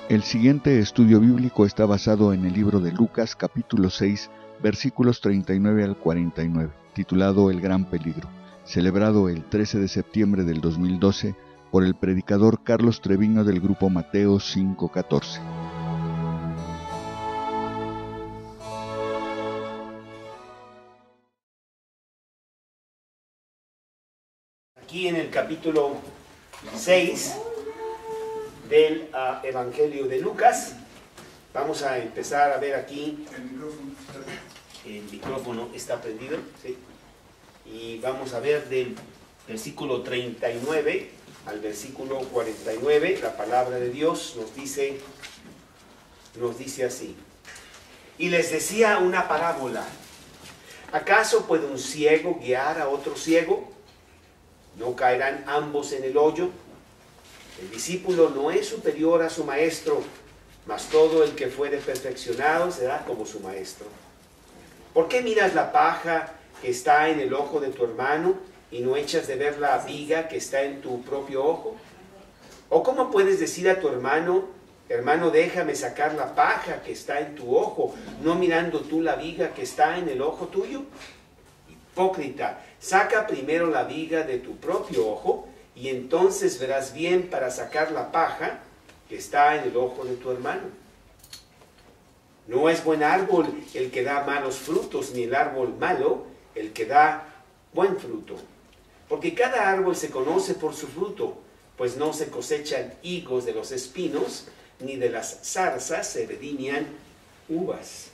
El siguiente estudio bíblico está basado en el libro de Lucas, capítulo 6, versículos 39 al 49, titulado El Gran Peligro, celebrado el 13 de septiembre del 2012 por el predicador Carlos Treviño del grupo Mateo 5:14. Aquí en el capítulo 6 del Evangelio de Lucas, vamos a empezar a ver aquí. El micrófono está prendido, ¿sí? Y vamos a ver del versículo 39 al versículo 49, la palabra de Dios nos dice así. Y les decía una parábola: ¿acaso puede un ciego guiar a otro ciego? ¿No caerán ambos en el hoyo? El discípulo no es superior a su maestro, mas todo el que fuere perfeccionado será como su maestro. ¿Por qué miras la paja que está en el ojo de tu hermano y no echas de ver la viga que está en tu propio ojo? ¿O cómo puedes decir a tu hermano, hermano, déjame sacar la paja que está en tu ojo, no mirando tú la viga que está en el ojo tuyo? Hipócrita, saca primero la viga de tu propio ojo, y entonces verás bien para sacar la paja que está en el ojo de tu hermano. No es buen árbol el que da malos frutos, ni el árbol malo el que da buen fruto. Porque cada árbol se conoce por su fruto, pues no se cosechan higos de los espinos, ni de las zarzas se vendimian uvas.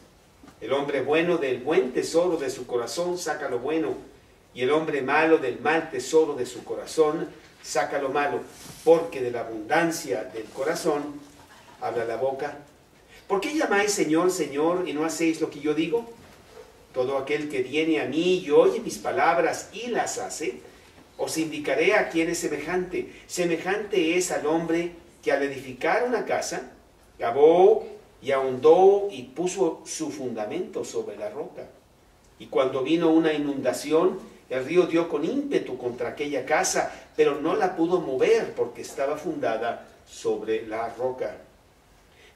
El hombre bueno del buen tesoro de su corazón saca lo bueno, y el hombre malo del mal tesoro de su corazón saca lo malo, porque de la abundancia del corazón habla la boca. ¿Por qué llamáis Señor, Señor, y no hacéis lo que yo digo? Todo aquel que viene a mí y oye mis palabras y las hace, os indicaré a quién es semejante. Semejante es al hombre que al edificar una casa, cavó y ahondó y puso su fundamento sobre la roca. Y cuando vino una inundación, el río dio con ímpetu contra aquella casa, pero no la pudo mover porque estaba fundada sobre la roca.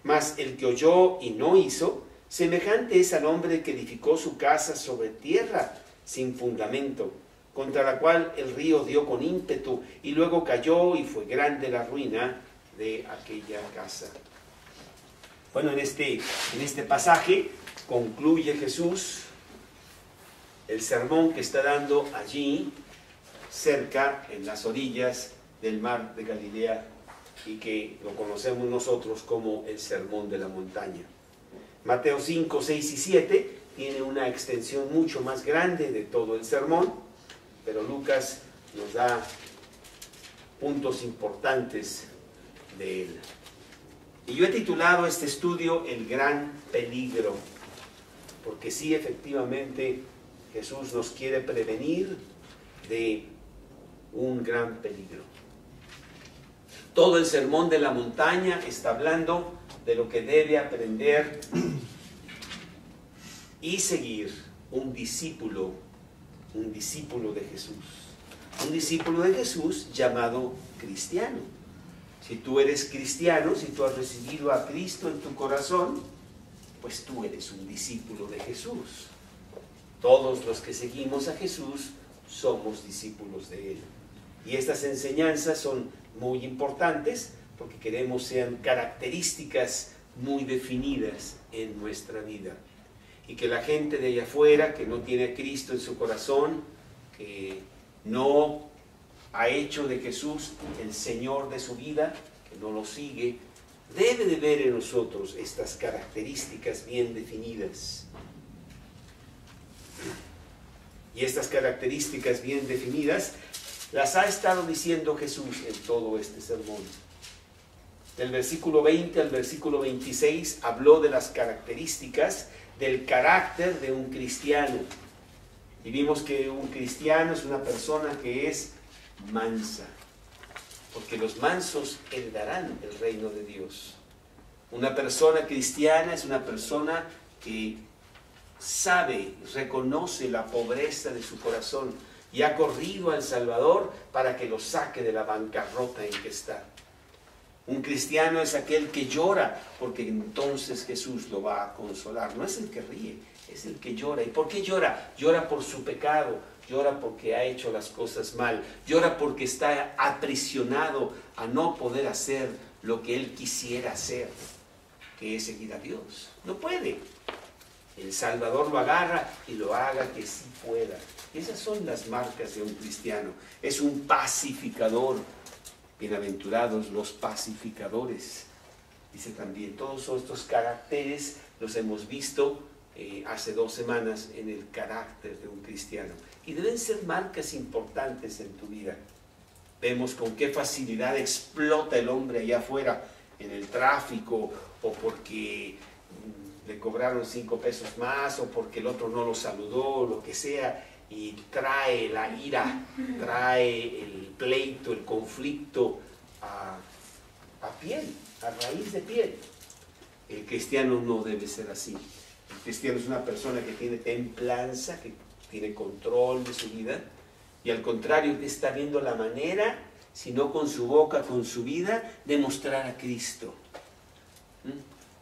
Mas el que oyó y no hizo, semejante es al hombre que edificó su casa sobre tierra sin fundamento, contra la cual el río dio con ímpetu y luego cayó y fue grande la ruina de aquella casa. Bueno, en este pasaje concluye Jesús el sermón que está dando allí, cerca, en las orillas del mar de Galilea, y que lo conocemos nosotros como el sermón de la montaña. Mateo 5, 6 y 7 tiene una extensión mucho más grande de todo el sermón, pero Lucas nos da puntos importantes de él. Y yo he titulado este estudio El Gran Peligro, porque sí, efectivamente, Jesús nos quiere prevenir de un gran peligro. Todo el sermón de la montaña está hablando de lo que debe aprender y seguir un discípulo de Jesús. Un discípulo de Jesús llamado cristiano. Si tú eres cristiano, si tú has recibido a Cristo en tu corazón, pues tú eres un discípulo de Jesús. Todos los que seguimos a Jesús somos discípulos de Él. Y estas enseñanzas son muy importantes porque queremos sean características muy definidas en nuestra vida. Y que la gente de allá afuera que no tiene a Cristo en su corazón, que no ha hecho de Jesús el Señor de su vida, que no lo sigue, debe de ver en nosotros estas características bien definidas. Y estas características bien definidas las ha estado diciendo Jesús en todo este sermón. Del versículo 20 al versículo 26 habló de las características del carácter de un cristiano. Y vimos que un cristiano es una persona que es mansa, porque los mansos heredarán el reino de Dios. Una persona cristiana es una persona que sabe, reconoce la pobreza de su corazón y ha corrido al Salvador para que lo saque de la bancarrota en que está. Un cristiano es aquel que llora, porque entonces Jesús lo va a consolar. No es el que ríe, es el que llora. ¿Y por qué llora? Llora por su pecado, llora porque ha hecho las cosas mal, llora porque está aprisionado a no poder hacer lo que él quisiera hacer, que es seguir a Dios. No puede. El Salvador lo agarra y lo haga que sí pueda. Esas son las marcas de un cristiano. Es un pacificador. Bienaventurados los pacificadores. Dice también, todos estos caracteres los hemos visto hace 2 semanas en el carácter de un cristiano. Y deben ser marcas importantes en tu vida. Vemos con qué facilidad explota el hombre allá afuera en el tráfico, o porque le cobraron 5 pesos más, o porque el otro no lo saludó, lo que sea, y trae la ira, trae el pleito, el conflicto a piel, a raíz de piel. El cristiano no debe ser así. El cristiano es una persona que tiene templanza, que tiene control de su vida, y al contrario, que está viendo la manera, si no con su boca, con su vida, de mostrar a Cristo.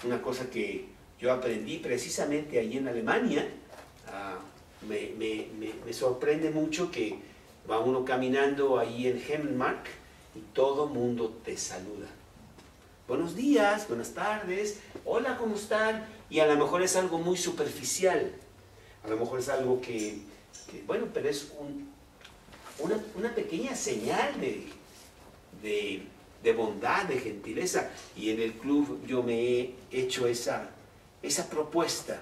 Una cosa que yo aprendí precisamente allí en Alemania, me sorprende mucho que va uno caminando ahí en Hemmelmark y todo mundo te saluda. Buenos días, buenas tardes, hola, ¿cómo están? Y a lo mejor es algo muy superficial, a lo mejor es algo que bueno, pero es una pequeña señal de bondad, de gentileza. Y en el club yo me he hecho esa propuesta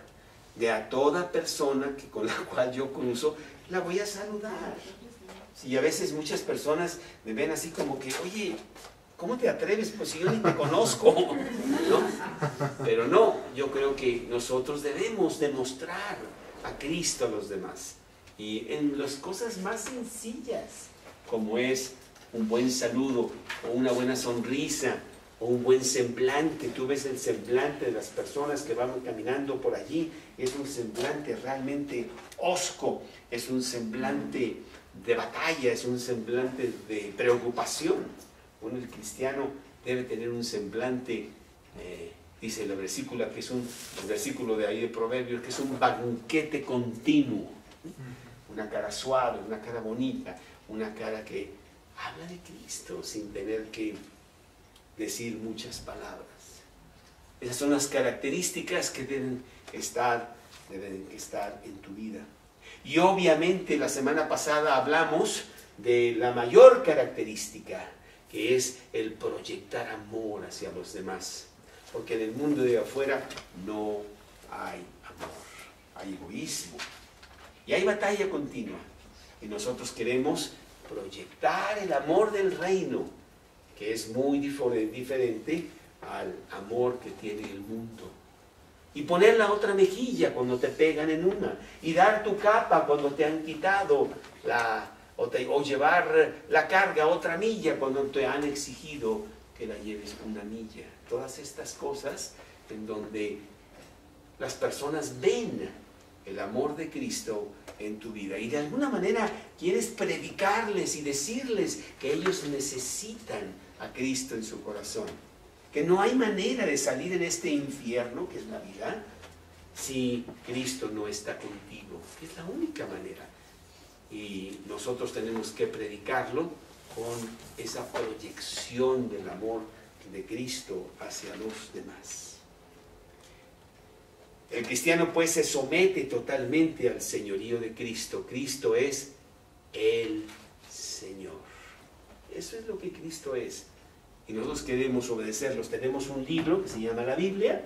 de a toda persona con la cual yo cruzo, la voy a saludar. Y a veces muchas personas me ven así como que, oye, ¿cómo te atreves? Pues si yo ni te conozco, ¿no? Pero no, yo creo que nosotros debemos demostrar a Cristo a los demás. Y en las cosas más sencillas, como es un buen saludo, o una buena sonrisa, o un buen semblante. Tú ves el semblante de las personas que van caminando por allí, es un semblante realmente hosco, es un semblante de batalla, es un semblante de preocupación. Bueno, el cristiano debe tener un semblante, dice el versículo, que es el versículo de ahí de Proverbios, que es un banquete continuo. Una cara suave, una cara bonita, una cara que habla de Cristo sin tener que decir muchas palabras. Esas son las características que deben estar en tu vida. Y obviamente la semana pasada hablamos de la mayor característica, que es el proyectar amor hacia los demás. Porque en el mundo de afuera no hay amor, hay egoísmo. Y hay batalla continua. Y nosotros queremos proyectar el amor del reino, que es muy diferente al amor que tiene el mundo. Y poner la otra mejilla cuando te pegan en una. Y dar tu capa cuando te han quitado o llevar la carga otra milla cuando te han exigido que la lleves una milla. Todas estas cosas en donde las personas ven el amor de Cristo en tu vida. Y de alguna manera quieres predicarles y decirles que ellos necesitan a Cristo en su corazón. Que no hay manera de salir en este infierno, que es la vida, si Cristo no está contigo. Es la única manera. Y nosotros tenemos que predicarlo con esa proyección del amor de Cristo hacia los demás. El cristiano pues se somete totalmente al señorío de Cristo. Cristo es el Señor. Eso es lo que Cristo es. Y nosotros queremos obedecerlos. Tenemos un libro que se llama la Biblia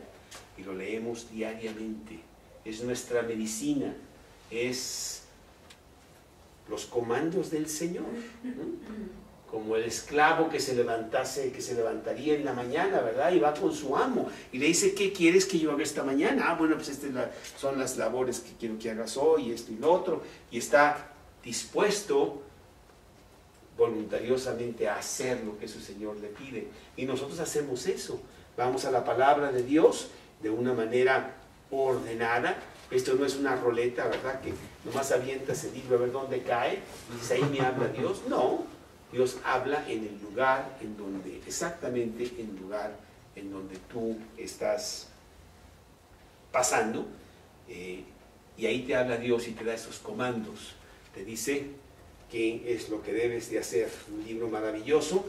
y lo leemos diariamente. Es nuestra medicina. Es los comandos del Señor, ¿no? Como el esclavo que se levantaría en la mañana, ¿verdad? Y va con su amo y le dice, ¿qué quieres que yo haga esta mañana? Ah, bueno, pues son las labores que quiero que hagas hoy, esto y lo otro. Y está dispuesto voluntariosamente a hacer lo que su Señor le pide. Y nosotros hacemos eso. Vamos a la palabra de Dios de una manera ordenada. Esto no es una roleta, ¿verdad? Que nomás avientas el libro a ver dónde cae y dices, ahí me habla Dios. No. Dios habla en el lugar en donde, exactamente en el lugar en donde tú estás pasando, y ahí te habla Dios y te da esos comandos, te dice qué es lo que debes de hacer. Un libro maravilloso.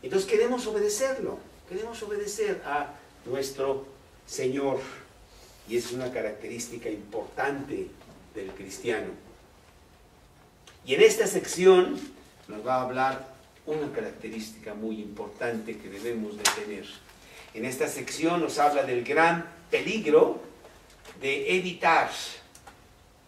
Entonces queremos obedecerlo, queremos obedecer a nuestro Señor, y es una característica importante del cristiano. Y en esta sección nos va a hablar una característica muy importante que debemos de tener. En esta sección nos habla del gran peligro de evitar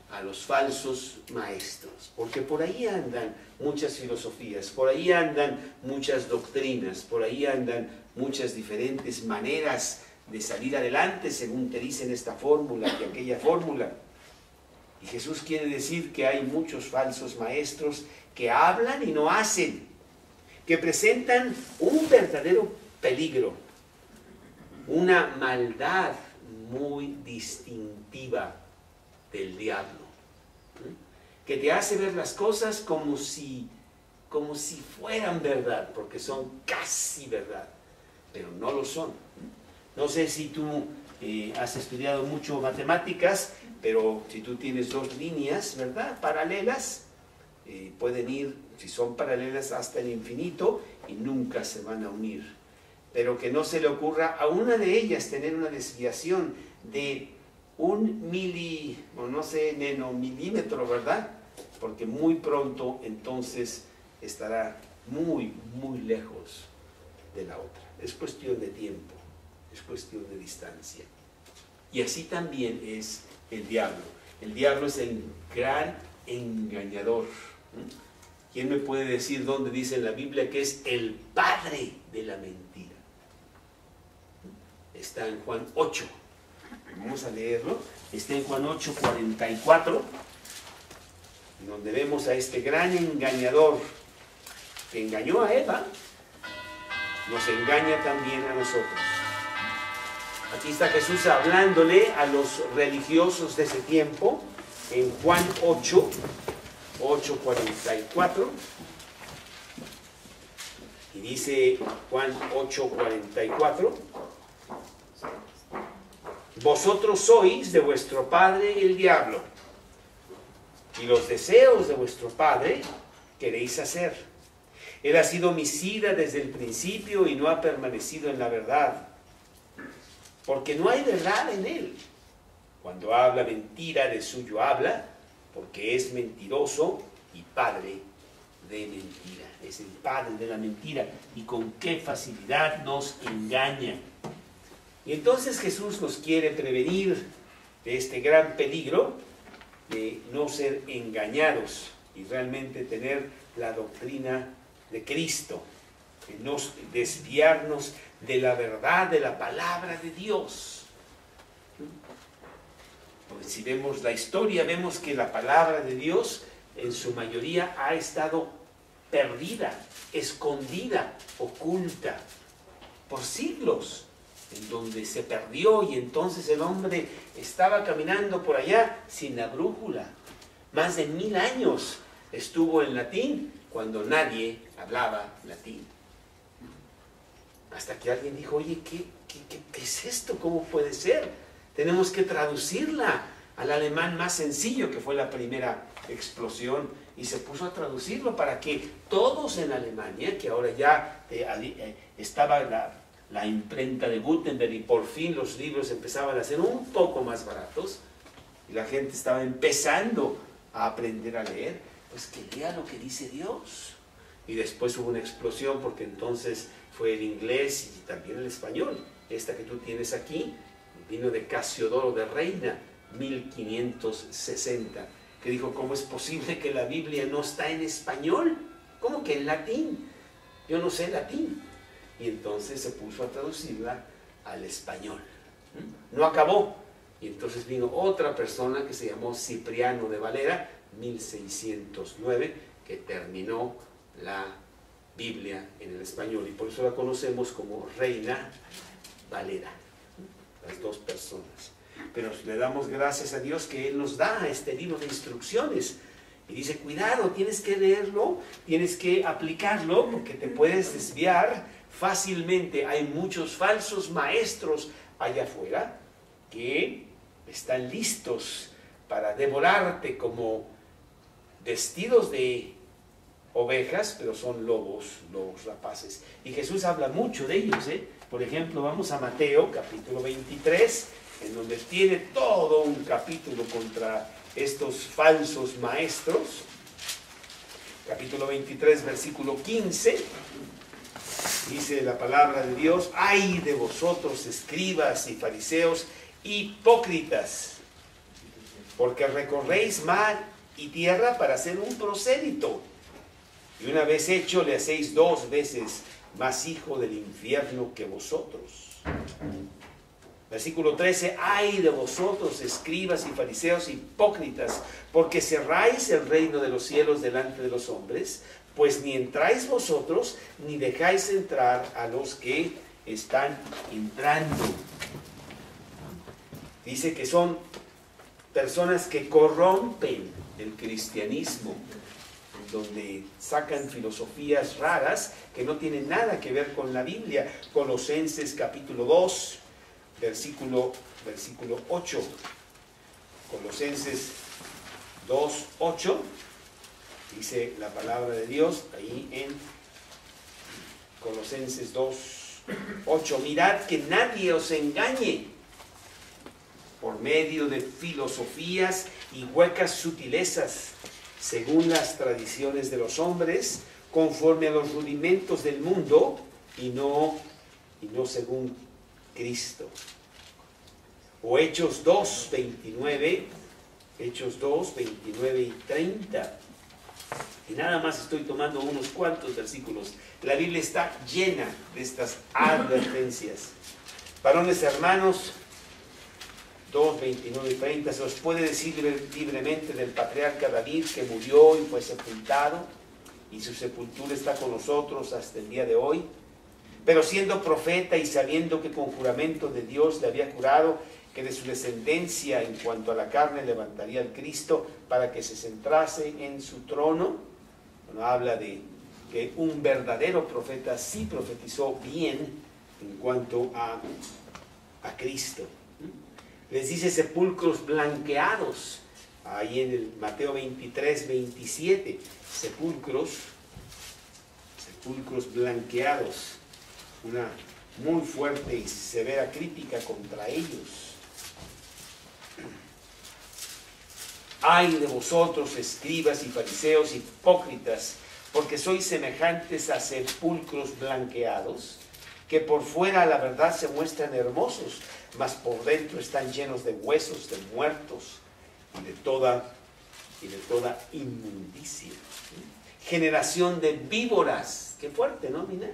a los falsos maestros, porque por ahí andan muchas filosofías, por ahí andan muchas doctrinas, por ahí andan muchas diferentes maneras de salir adelante según te dicen esta fórmula y aquella fórmula. Y Jesús quiere decir que hay muchos falsos maestros que hablan y no hacen, que presentan un verdadero peligro, una maldad muy distintiva del diablo, que te hace ver las cosas como si fueran verdad, porque son casi verdad, pero no lo son. No sé si tú has estudiado mucho matemáticas, pero si tú tienes dos líneas, ¿verdad?, paralelas, pueden ir, si son paralelas, hasta el infinito y nunca se van a unir. Pero que no se le ocurra a una de ellas tener una desviación de un nanomilímetro, ¿verdad? Porque muy pronto entonces estará muy, muy lejos de la otra. Es cuestión de tiempo, es cuestión de distancia. Y así también es el diablo. El diablo es el gran engañador. ¿Quién me puede decir dónde dice en la Biblia que es el padre de la mentira? Está en Juan 8. Vamos a leerlo. Está en Juan 8:44, donde vemos a este gran engañador que engañó a Eva, nos engaña también a nosotros. Aquí está Jesús hablándole a los religiosos de ese tiempo, en Juan 8:44, y dice Juan 8:44: vosotros sois de vuestro padre el diablo, y los deseos de vuestro padre queréis hacer. Él ha sido homicida desde el principio y no ha permanecido en la verdad, porque no hay verdad en él. Cuando habla mentira, de suyo habla, porque es mentiroso y padre de mentira. Es el padre de la mentira, y con qué facilidad nos engaña. Y entonces Jesús nos quiere prevenir de este gran peligro de no ser engañados y realmente tener la doctrina de Cristo, de no desviarnos de la verdad de la palabra de Dios. Porque si vemos la historia, vemos que la palabra de Dios en su mayoría ha estado perdida, escondida, oculta por siglos, en donde se perdió, y entonces el hombre estaba caminando por allá sin la brújula. Más de 1000 años estuvo en latín cuando nadie hablaba latín. Hasta que alguien dijo: oye, ¿qué es esto? ¿Cómo puede ser? Tenemos que traducirla al alemán más sencillo, que fue la primera explosión, y se puso a traducirlo para que todos en Alemania, que ahora ya estaba la imprenta de Gutenberg, y por fin los libros empezaban a ser un poco más baratos, y la gente estaba empezando a aprender a leer, pues que lea lo que dice Dios. Y después hubo una explosión, porque entonces fue el inglés y también el español. Esta que tú tienes aquí vino de Casiodoro de Reina, 1560, que dijo: ¿cómo es posible que la Biblia no está en español? ¿Cómo que en latín? Yo no sé latín. Y entonces se puso a traducirla al español. No acabó. Y entonces vino otra persona que se llamó Cipriano de Valera, 1609, que terminó la Biblia en el español, y por eso la conocemos como Reina Valera, las dos personas. Pero le damos gracias a Dios que Él nos da este libro de instrucciones, Y dice, cuidado, tienes que leerlo, tienes que aplicarlo, porque te puedes desviar fácilmente. Hay muchos falsos maestros allá afuera que están listos para devorarte como vestidos de ovejas, pero son lobos rapaces. Y Jesús habla mucho de ellos, ¿eh? Por ejemplo, vamos a Mateo, capítulo 23, en donde tiene todo un capítulo contra estos falsos maestros. Capítulo 23, versículo 15, dice la palabra de Dios: ¡ay de vosotros, escribas y fariseos, hipócritas! Porque recorréis mar y tierra para ser un prosélito, y una vez hecho le hacéis 2 veces más hijo del infierno que vosotros. Versículo 13: ¡ay de vosotros, escribas y fariseos hipócritas! Porque cerráis el reino de los cielos delante de los hombres, pues ni entráis vosotros, ni dejáis entrar a los que están entrando. Dice que son personas que corrompen el cristianismo, donde sacan filosofías raras que no tienen nada que ver con la Biblia. Colosenses capítulo 2, versículo 8. Colosenses 2, 8. Dice la palabra de Dios ahí en Colosenses 2, 8. Mirad que nadie os engañe por medio de filosofías y huecas sutilezas, según las tradiciones de los hombres, conforme a los rudimentos del mundo, y no según Cristo. O Hechos 2, 29, Hechos 2, 29 y 30. Y nada más estoy tomando unos cuantos versículos. La Biblia está llena de estas advertencias. Varones hermanos, 2, 29 y 30, se os puede decir libremente del patriarca David, que murió y fue sepultado, y su sepultura está con nosotros hasta el día de hoy. Pero siendo profeta y sabiendo que con juramento de Dios le había jurado que de su descendencia en cuanto a la carne levantaría al Cristo para que se centrase en su trono, bueno, habla de que un verdadero profeta sí profetizó bien en cuanto a Cristo. Les dice sepulcros blanqueados, ahí en el Mateo 23, 27, sepulcros blanqueados, una muy fuerte y severa crítica contra ellos. ¡ay de vosotros, escribas y fariseos hipócritas, porque sois semejantes a sepulcros blanqueados, que por fuera a la verdad se muestran hermosos, mas por dentro están llenos de huesos de muertos y de toda inmundicia? Generación de víboras, qué fuerte, ¿no? Mira,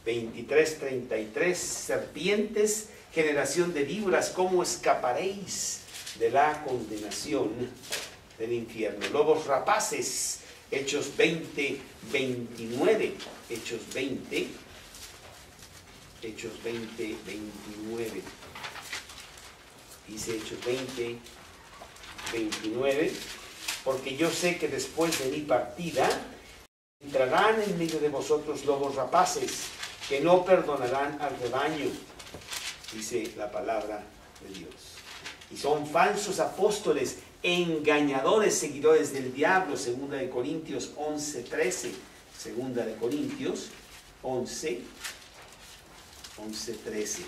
23:33, serpientes, generación de víboras, ¿cómo escaparéis de la condenación del infierno? Lobos rapaces, Hechos 20:29, Hechos 20, 29. Dice Hechos 20:29, porque yo sé que después de mi partida entrarán en medio de vosotros lobos rapaces, que no perdonarán al rebaño, dice la palabra de Dios. Y son falsos apóstoles, engañadores, seguidores del diablo, 2 de Corintios 11:13, 2 de Corintios 11:13.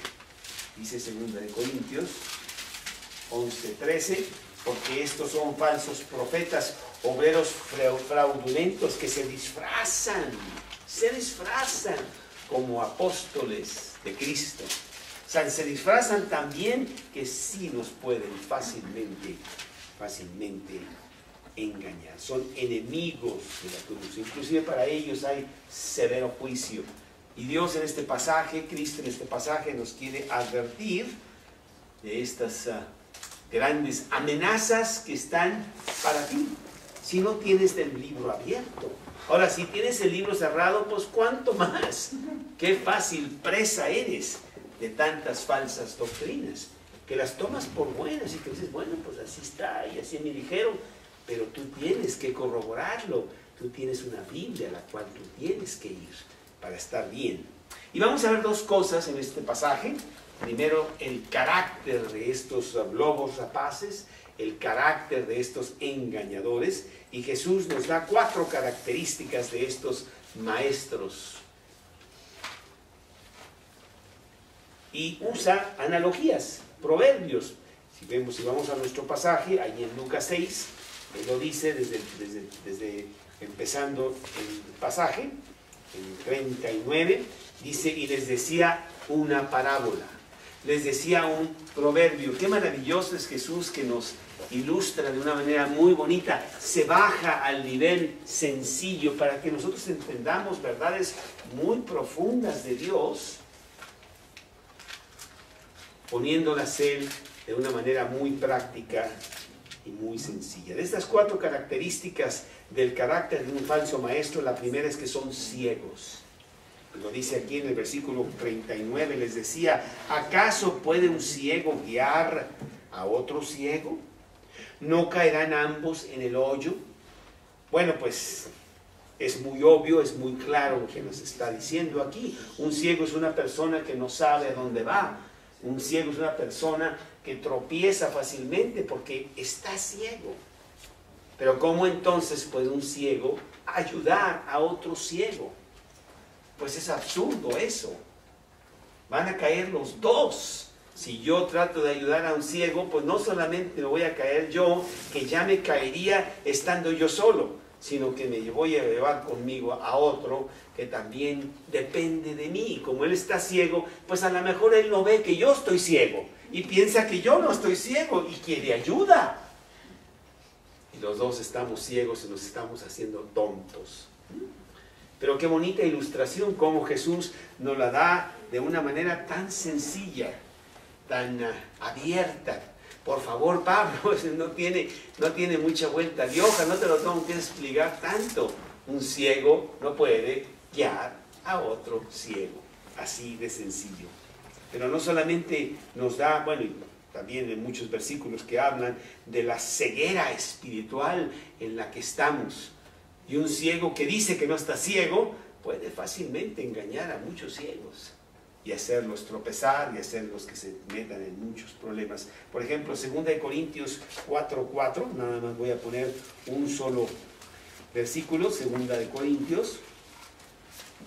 Dice 2 de Corintios 11:13, porque estos son falsos profetas, obreros fraudulentos que se disfrazan como apóstoles de Cristo. O sea, se disfrazan también que sí nos pueden fácilmente engañar. Son enemigos de la cruz. Inclusive para ellos hay severo juicio. Y Dios en este pasaje, Cristo en este pasaje, nos quiere advertir de estas grandes amenazas que están para ti, si no tienes el libro abierto. Ahora, si tienes el libro cerrado, pues cuánto más. Qué fácil presa eres de tantas falsas doctrinas, que las tomas por buenas y que dices, bueno, pues así está y así me dijeron, pero tú tienes que corroborarlo. Tú tienes una Biblia a la cual tú tienes que ir para estar bien. Y vamos a ver dos cosas en este pasaje. Primero, el carácter de estos lobos rapaces, el carácter de estos engañadores. Y Jesús nos da 4 características de estos maestros. Y usa analogías, proverbios. Si vamos a nuestro pasaje, ahí en Lucas 6, él lo dice desde empezando el pasaje, en 39, dice, y les decía una parábola, les decía un proverbio. Qué maravilloso es Jesús, que nos ilustra de una manera muy bonita, se baja al nivel sencillo para que nosotros entendamos verdades muy profundas de Dios, poniéndolas él de una manera muy práctica y muy sencilla. De estas 4 características del carácter de un falso maestro, la primera es que son ciegos. Lo dice aquí en el versículo 39, les decía, ¿acaso puede un ciego guiar a otro ciego? ¿No caerán ambos en el hoyo? Bueno, pues es muy obvio, es muy claro lo que nos está diciendo aquí. Un ciego es una persona que no sabe a dónde va. Un ciego es una persona que tropieza fácilmente porque está ciego. Pero ¿cómo entonces puede un ciego ayudar a otro ciego? Pues es absurdo eso. Van a caer los dos. Si yo trato de ayudar a un ciego, pues no solamente me voy a caer yo, que ya me caería estando yo solo, sino que me voy a llevar conmigo a otro que también depende de mí. Y como él está ciego, pues a lo mejor él no ve que yo estoy ciego y piensa que yo no estoy ciego y quiere ayuda. Y los dos estamos ciegos y nos estamos haciendo tontos. Pero qué bonita ilustración, cómo Jesús nos la da de una manera tan sencilla, tan abierta. Por favor, Pablo, no tiene mucha vuelta de hoja, no te lo tengo que explicar tanto. Un ciego no puede guiar a otro ciego, así de sencillo. Pero no solamente nos da, bueno, y también en muchos versículos que hablan de la ceguera espiritual en la que estamos. Y un ciego que dice que no está ciego puede fácilmente engañar a muchos ciegos y hacerlos tropezar y hacerlos que se metan en muchos problemas. Por ejemplo, 2 Corintios 4:4, nada más voy a poner un solo versículo, 2 Corintios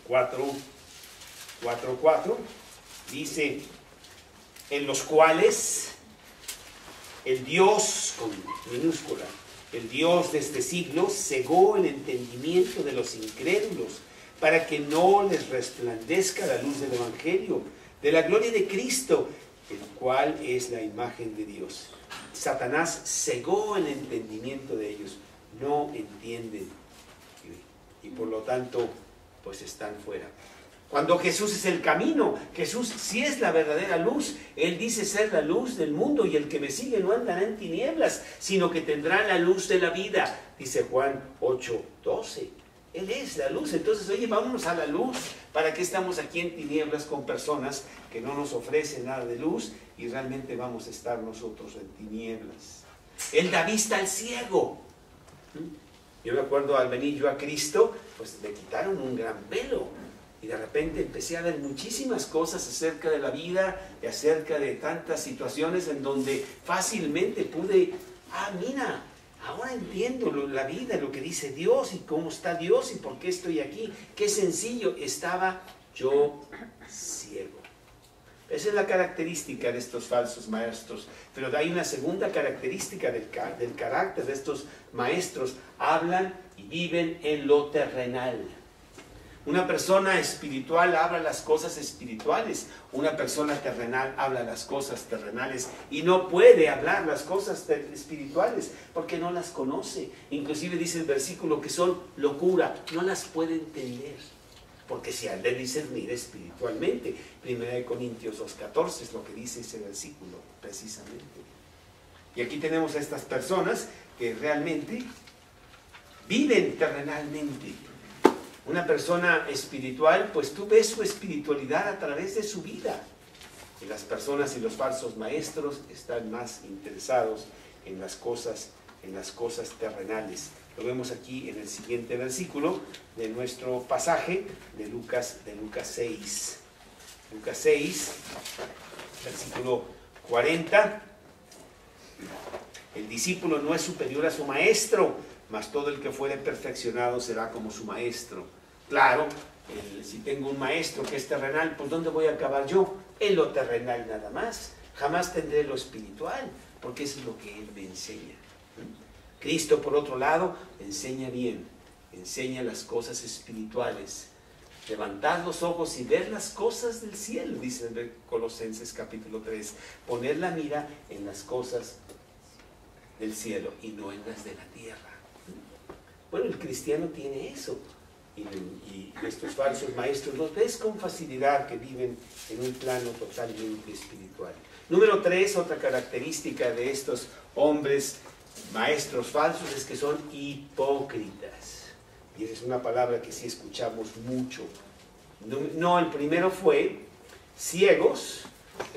4:4, dice, en los cuales el Dios, con minúscula, el Dios de este siglo cegó el entendimiento de los incrédulos para que no les resplandezca la luz del Evangelio, de la gloria de Cristo, el cual es la imagen de Dios. Satanás cegó el entendimiento de ellos, no entienden y por lo tanto pues están fuera. Cuando Jesús es el camino, Jesús sí es la verdadera luz. Él dice ser la luz del mundo y el que me sigue no andará en tinieblas, sino que tendrá la luz de la vida. Dice Juan 8:12. Él es la luz. Entonces, oye, vámonos a la luz. ¿Para qué estamos aquí en tinieblas con personas que no nos ofrecen nada de luz y realmente vamos a estar nosotros en tinieblas? Él da vista al ciego. Yo me acuerdo al venir yo a Cristo, pues me quitaron un gran velo. Y de repente empecé a ver muchísimas cosas acerca de la vida y acerca de tantas situaciones en donde fácilmente pude, mira, ahora entiendo la vida, lo que dice Dios y cómo está Dios y por qué estoy aquí. Qué sencillo, estaba yo ciego. Esa es la característica de estos falsos maestros. Pero hay una segunda característica del carácter de estos maestros. Hablan y viven en lo terrenal. Una persona espiritual habla las cosas espirituales. Una persona terrenal habla las cosas terrenales. Y no puede hablar las cosas espirituales porque no las conoce. Inclusive dice el versículo que son locura. No las puede entender. Porque se han de discernir espiritualmente. 1 Corintios 2:14 es lo que dice ese versículo precisamente. Y aquí tenemos a estas personas que realmente viven terrenalmente. Una persona espiritual, pues tú ves su espiritualidad a través de su vida. Y las personas y los falsos maestros están más interesados en las cosas en las cosas terrenales. Lo vemos aquí en el siguiente versículo de nuestro pasaje de Lucas 6. Lucas 6, versículo 40. El discípulo no es superior a su maestro, mas todo el que fuere perfeccionado será como su maestro. Claro, si tengo un maestro que es terrenal, pues ¿dónde voy a acabar yo? En lo terrenal nada más. Jamás tendré lo espiritual, porque eso es lo que Él me enseña. Cristo, por otro lado, enseña bien, enseña las cosas espirituales. Levantad los ojos y ver las cosas del cielo, dice en Colosenses capítulo 3. Poner la mira en las cosas del cielo y no en las de la tierra. Bueno, el cristiano tiene eso. Y estos falsos maestros los ves con facilidad que viven en un plano totalmente espiritual. Número 3, otra característica de estos hombres maestros falsos es que son hipócritas. Y esa es una palabra que sí escuchamos mucho. No, el primero fue ciegos,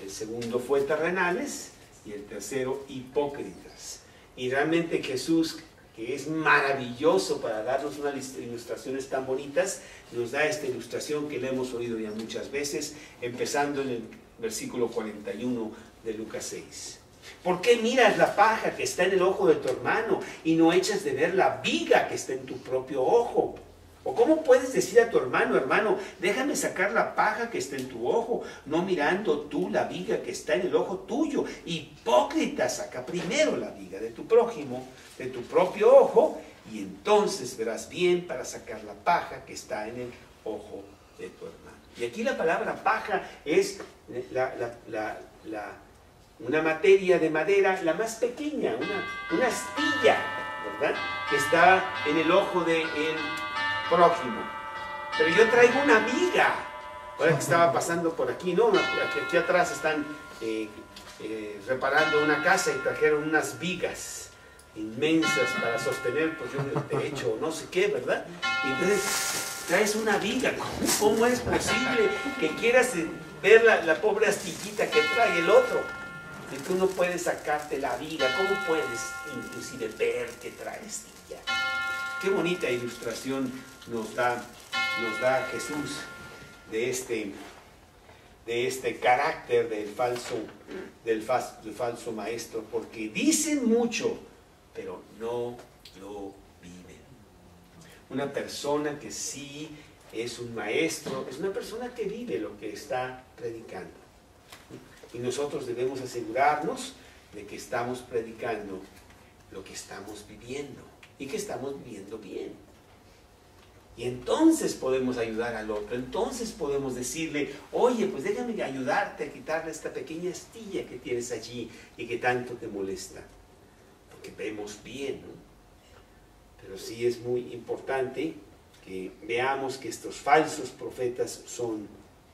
el segundo fue terrenales y el tercero hipócritas. Y realmente Jesús, que es maravilloso para darnos unas ilustraciones tan bonitas, nos da esta ilustración que le hemos oído ya muchas veces, empezando en el versículo 41 de Lucas 6. ¿Por qué miras la paja que está en el ojo de tu hermano y no echas de ver la viga que está en tu propio ojo? ¿O cómo puedes decir a tu hermano, hermano, déjame sacar la paja que está en tu ojo, no mirando tú la viga que está en el ojo tuyo? Hipócrita, saca primero la viga de tu prójimo, de tu propio ojo, y entonces verás bien para sacar la paja que está en el ojo de tu hermano. Y aquí la palabra paja es una materia de madera, la más pequeña, una astilla, ¿verdad?, que está en el ojo del prójimo. Pero yo traigo una viga. Ahora que estaba pasando por aquí, ¿no? Aquí atrás están reparando una casa y trajeron unas vigas inmensas para sostener, pues yo el techo o no sé qué, ¿verdad? Y entonces traes una viga. ¿Cómo es posible que quieras ver la pobre astillita que trae el otro? Y tú no puedes sacarte la viga. ¿Cómo puedes inclusive ver que trae astilla? Qué bonita ilustración nos da Jesús de este carácter del falso maestro, porque dicen mucho, pero no lo viven. Una persona que sí es un maestro, es una persona que vive lo que está predicando. Y nosotros debemos asegurarnos de que estamos predicando lo que estamos viviendo y que estamos viviendo bien. Y entonces podemos ayudar al otro, entonces podemos decirle, oye, pues déjame ayudarte a quitarle esta pequeña astilla que tienes allí y que tanto te molesta. Porque vemos bien, ¿no? Pero sí es muy importante que veamos que estos falsos profetas son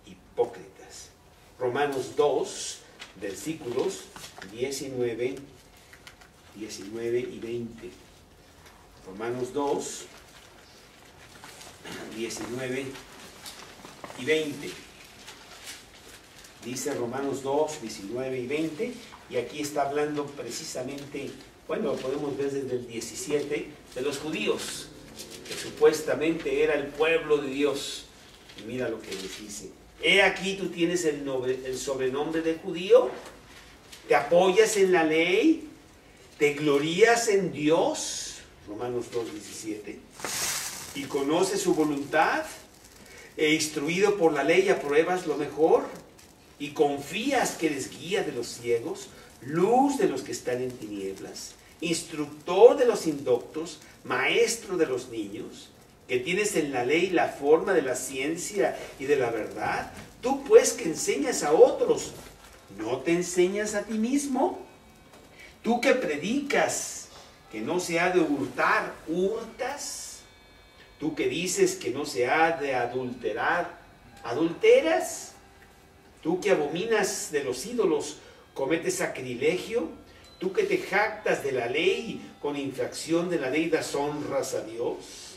hipócritas. Romanos 2, versículos 19 y 20. Romanos 2, 19 y 20. Dice Romanos 2, 19 y 20, y aquí está hablando precisamente, bueno, lo podemos ver desde el 17, de los judíos, que supuestamente era el pueblo de Dios. Y mira lo que les dice. He aquí tú tienes el sobrenombre de judío, te apoyas en la ley, te glorías en Dios, Romanos 2, 17, y conoces su voluntad, e instruido por la ley apruebas lo mejor, y confías que eres guía de los ciegos, luz de los que están en tinieblas, instructor de los indoctos, maestro de los niños, que tienes en la ley la forma de la ciencia y de la verdad. Tú pues que enseñas a otros, ¿no te enseñas a ti mismo? Tú que predicas que no se ha de hurtar, ¿hurtas? Tú que dices que no se ha de adulterar, ¿adulteras? Tú que abominas de los ídolos, ¿cometes sacrilegio? Tú que te jactas de la ley, con infracción de la ley das honras a Dios.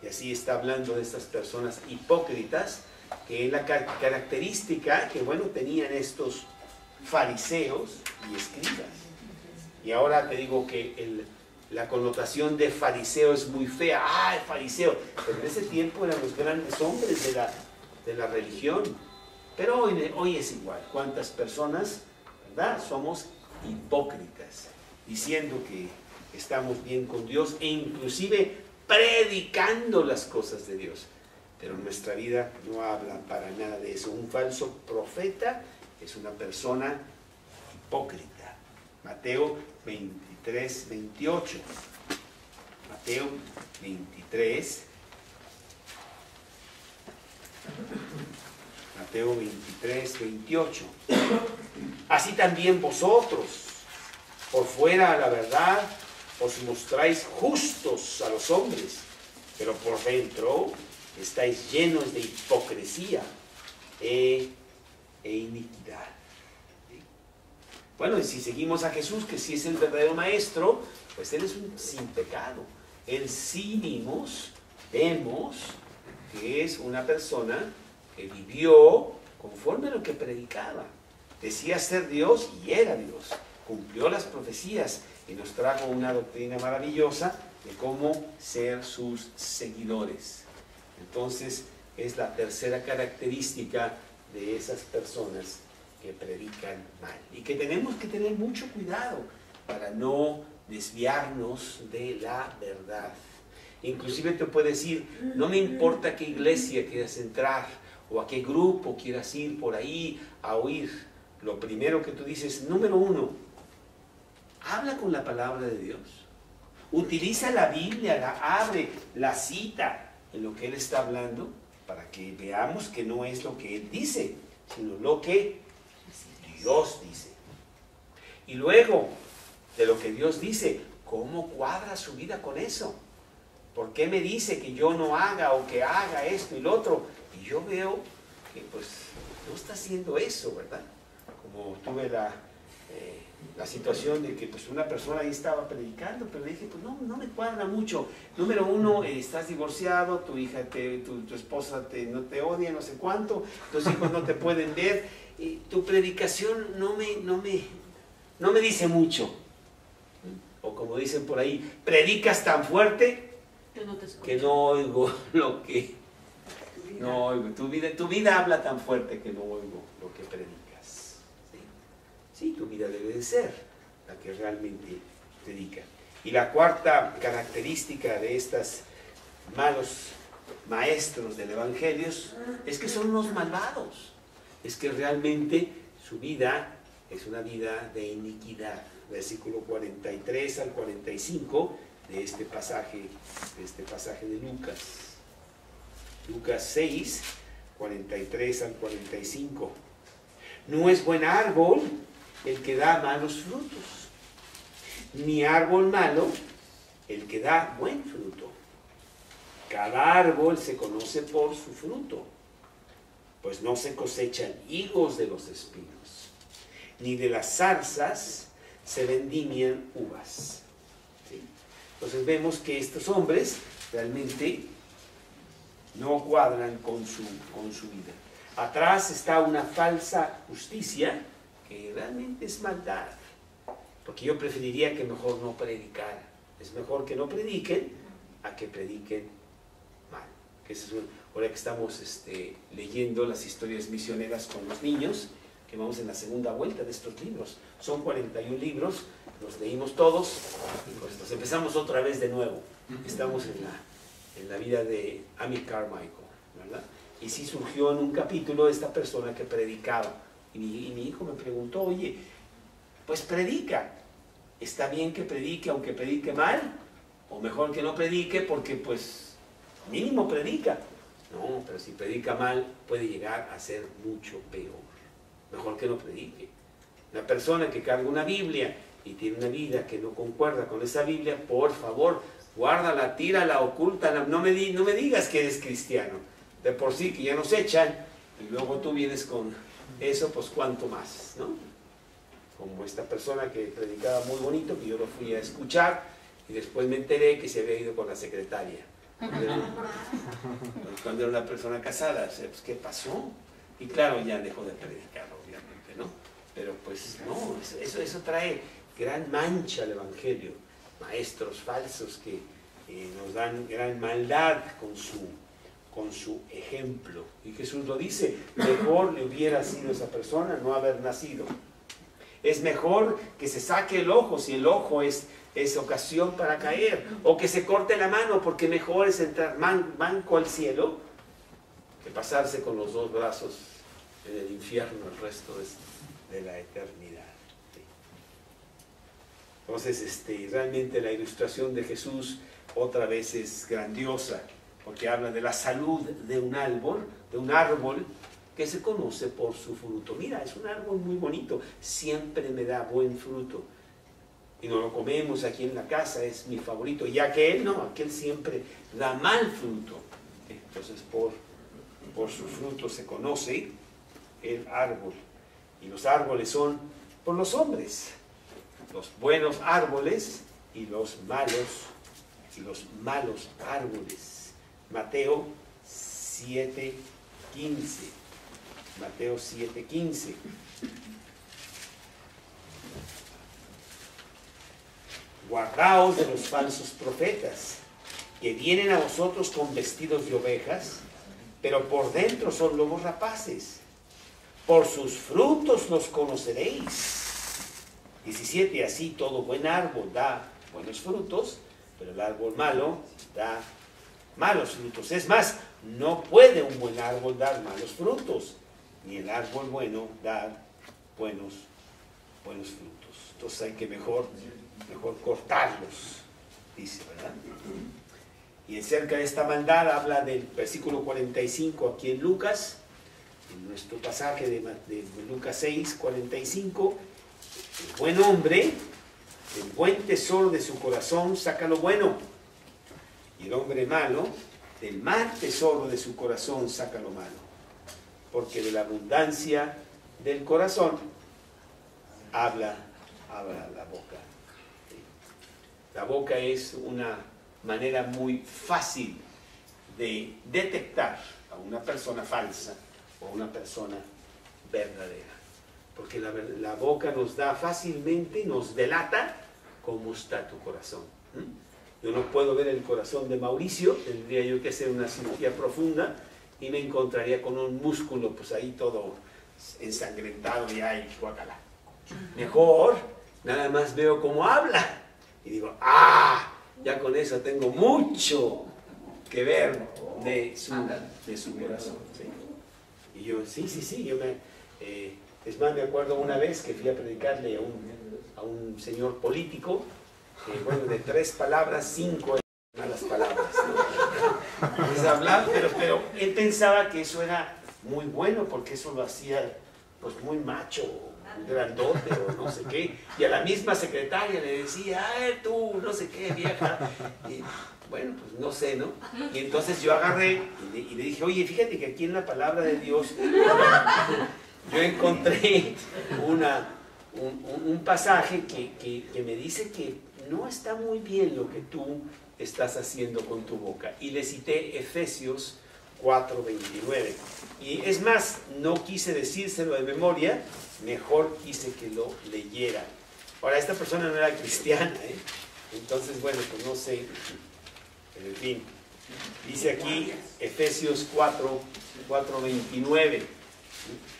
Y así está hablando de estas personas hipócritas, que es la característica que, bueno, tenían estos fariseos y escribas. Y ahora te digo que la connotación de fariseo es muy fea. ¡Ah, el fariseo! Pero en ese tiempo eran los grandes hombres de la religión. Pero hoy es igual. ¿Cuántas personas, verdad, somos hipócritas, diciendo que estamos bien con Dios e inclusive predicando las cosas de Dios? Pero nuestra vida no habla para nada de eso. Un falso profeta es una persona hipócrita. Mateo 23, 28. Mateo 23. Mateo 23, 28. Así también vosotros, por fuera a la verdad, os mostráis justos a los hombres, pero por dentro estáis llenos de hipocresía e iniquidad. Bueno, y si seguimos a Jesús, que sí es el verdadero maestro, pues Él es un sin pecado. Él sí vemos que es una persona que vivió conforme a lo que predicaba. Decía ser Dios y era Dios. Cumplió las profecías y nos trajo una doctrina maravillosa de cómo ser sus seguidores. Entonces, es la tercera característica de esas personas que predican mal. Y que tenemos que tener mucho cuidado para no desviarnos de la verdad. Inclusive te puede decir, no me importa a qué iglesia quieras entrar o a qué grupo quieras ir por ahí a oír. Lo primero que tú dices, número uno, habla con la palabra de Dios. Utiliza la Biblia, la abre, la cita en lo que Él está hablando para que veamos que no es lo que Él dice, sino lo que Dios dice. Y luego, de lo que Dios dice, ¿cómo cuadra su vida con eso? ¿Por qué me dice que yo no haga o que haga esto y lo otro? Y yo veo que pues no está haciendo eso, ¿verdad? Como tuve la situación de que pues una persona ahí estaba predicando, pero le dije, pues no me cuadra mucho. Número uno, estás divorciado, tu hija, tu esposa no te odia, no sé cuánto, tus hijos no te pueden ver, y tu predicación no me dice mucho. O como dicen por ahí, predicas tan fuerte que no oigo lo que... No oigo, tu vida habla tan fuerte que no oigo lo que predicas. Sí, tu vida debe de ser la que realmente predica. Y la cuarta característica de estos malos maestros del Evangelio es que son unos malvados. Es que realmente su vida es una vida de iniquidad. Versículo 43 al 45 de este pasaje de Lucas. Lucas 6, 43 al 45. No es buen árbol el que da malos frutos, ni árbol malo el que da buen fruto. Cada árbol se conoce por su fruto, pues no se cosechan higos de los espinos, ni de las zarzas se vendimian uvas. ¿Sí? Entonces vemos que estos hombres realmente no cuadran con su vida. Atrás está una falsa justicia que realmente es maldad, porque yo preferiría que mejor no predicara. Es mejor que no prediquen a que prediquen mal. Ahora que estamos leyendo las historias misioneras con los niños, que vamos en la segunda vuelta de estos libros. Son 41 libros, los leímos todos y pues nos empezamos otra vez de nuevo. Estamos en la vida de Amy Carmichael, ¿verdad? Y sí surgió en un capítulo esta persona que predicaba. Y mi hijo me preguntó, oye, pues predica. ¿Está bien que predique aunque predique mal? ¿O mejor que no predique porque pues mínimo predica? No, pero si predica mal puede llegar a ser mucho peor. Mejor que no predique. Una persona que carga una Biblia y tiene una vida que no concuerda con esa Biblia, por favor, guárdala, tírala, ocúltala. No me digas que eres cristiano. De por sí que ya nos echan y luego tú vienes con eso, pues cuánto más, ¿no? Como esta persona que predicaba muy bonito, que yo lo fui a escuchar y después me enteré que se había ido con la secretaria. Cuando era una persona casada, pues ¿qué pasó? Y claro, ya dejó de predicar, obviamente, ¿no? Pero pues no, eso trae gran mancha al Evangelio. maestros falsos que nos dan gran maldad con su ejemplo. Y Jesús lo dice, mejor le hubiera sido a esa persona no haber nacido. Es mejor que se saque el ojo si el ojo es ocasión para caer, o que se corte la mano, porque mejor es entrar manco al cielo que pasarse con los dos brazos en el infierno el resto de la eternidad. Entonces, realmente la ilustración de Jesús otra vez es grandiosa, porque habla de la salud de un árbol que se conoce por su fruto. Mira, es un árbol muy bonito, siempre me da buen fruto. Y no lo comemos aquí en la casa, es mi favorito, ya que aquel siempre da mal fruto. Entonces, por su fruto se conoce el árbol. Y los árboles son por los hombres, los buenos árboles y los malos árboles. Mateo 7:15. Mateo 7:15. Guardaos de los falsos profetas, que vienen a vosotros con vestidos de ovejas, pero por dentro son lobos rapaces. Por sus frutos los conoceréis. 17. Así todo buen árbol da buenos frutos, pero el árbol malo da malos frutos. Es más, no puede un buen árbol dar malos frutos, ni el árbol bueno dar buenos frutos. Entonces hay que mejor cortarlos, dice, ¿verdad? Y acerca de esta maldad habla del versículo 45 aquí en Lucas, en nuestro pasaje de Lucas 6:45. El buen hombre, del buen tesoro de su corazón saca lo bueno, y el hombre malo, del mal tesoro de su corazón saca lo malo, porque de la abundancia del corazón habla la boca. La boca es una manera muy fácil de detectar a una persona falsa o a una persona verdadera, porque la boca nos da fácilmente, nos delata cómo está tu corazón. Yo no puedo ver el corazón de Mauricio, tendría yo que hacer una cirugía profunda y me encontraría con un músculo pues ahí todo ensangrentado y ay, guacala. Mejor nada más veo cómo habla y digo, ya con eso tengo mucho que ver de su corazón. ¿Sí? Y yo, sí, yo es más, me acuerdo una vez que fui a predicarle a un señor político, de 3 palabras, 5 malas palabras. Pues hablar, pero él pensaba que eso era muy bueno, porque eso lo hacía pues muy macho, grandote o no sé qué, y a la misma secretaria le decía, tú, no sé qué, vieja, y bueno, pues no sé, ¿no? Y entonces yo agarré y le dije, oye, fíjate que aquí en la palabra de Dios yo encontré un pasaje que me dice que no está muy bien lo que tú estás haciendo con tu boca, y le cité Efesios 4:29, y es más, no quise decírselo de memoria, mejor quise que lo leyera. Ahora, esta persona no era cristiana, entonces, bueno, pues no sé, pero en fin, dice aquí Efesios 4:29,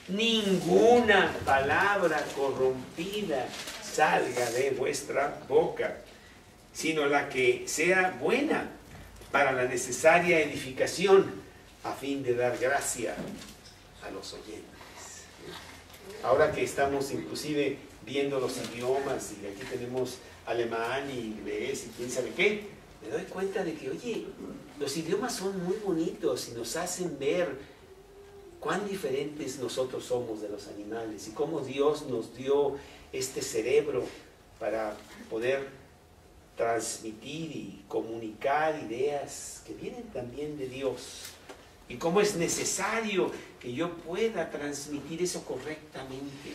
ninguna palabra corrompida salga de vuestra boca, sino la que sea buena para la necesaria edificación, a fin de dar gracia a los oyentes. Ahora que estamos inclusive viendo los idiomas, y aquí tenemos alemán y inglés y quién sabe qué, me doy cuenta de que, oye, los idiomas son muy bonitos y nos hacen ver cuán diferentes nosotros somos de los animales, y cómo Dios nos dio este cerebro para poder transmitir y comunicar ideas que vienen también de Dios, y cómo es necesario que yo pueda transmitir eso correctamente,